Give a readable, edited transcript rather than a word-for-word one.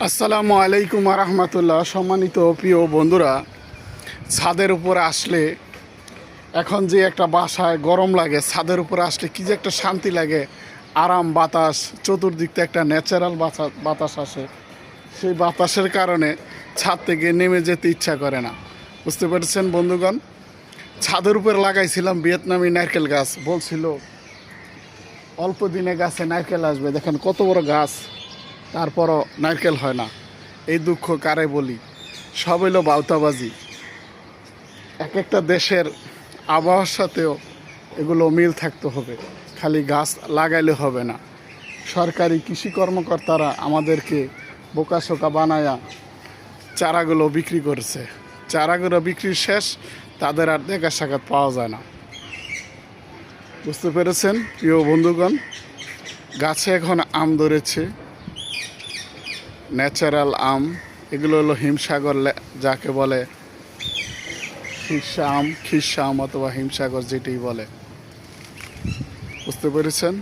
আসসালামু আলাইকুম রহমতুল্লাহ। সম্মানিত প্রিয় বন্ধুরা, ছাদের উপরে আসলে এখন যে একটা বাসায় গরম লাগে, ছাদের উপরে আসলে কি যে একটা শান্তি লাগে, আরাম বাতাস, চতুর্দিক থেকে একটা ন্যাচারাল বাতাস আসে। সেই বাতাসের কারণে ছাদ থেকে নেমে যেতে ইচ্ছা করে না। বুঝতে পেরেছেন বন্ধুগণ, ছাদের উপরে লাগাইছিলাম ভিয়েতনামি নারকেল গাছ। বলছিল অল্প দিনে গাছে নারকেল আসবে, দেখেন কত বড় গাছ, তারপরও নারকেল হয় না। এই দুঃখ কারে বলি? সব হইল বাউতাবাজি। এক একটা দেশের আবহাওয়ার সাথেও এগুলো মিল থাকতে হবে, খালি গাছ লাগাইলে হবে না। সরকারি কৃষি কর্মকর্তারা আমাদেরকে বোকাশোকা বানায়া চারাগুলো বিক্রি করছে। চারাগুলো বিক্রি শেষ, তাদের আর দেখা সাক্ষাৎ পাওয়া যায় না। বুঝতে পেরেছেন প্রিয় বন্ধুগণ, গাছে এখন আম ধরেছে, ন্যাচারাল আম। এগুলো হলো হিমসাগর, যাকে বলে খিরসা আম অথবা হিমসাগর যেটাই বলে। বুঝতে পেরেছেন।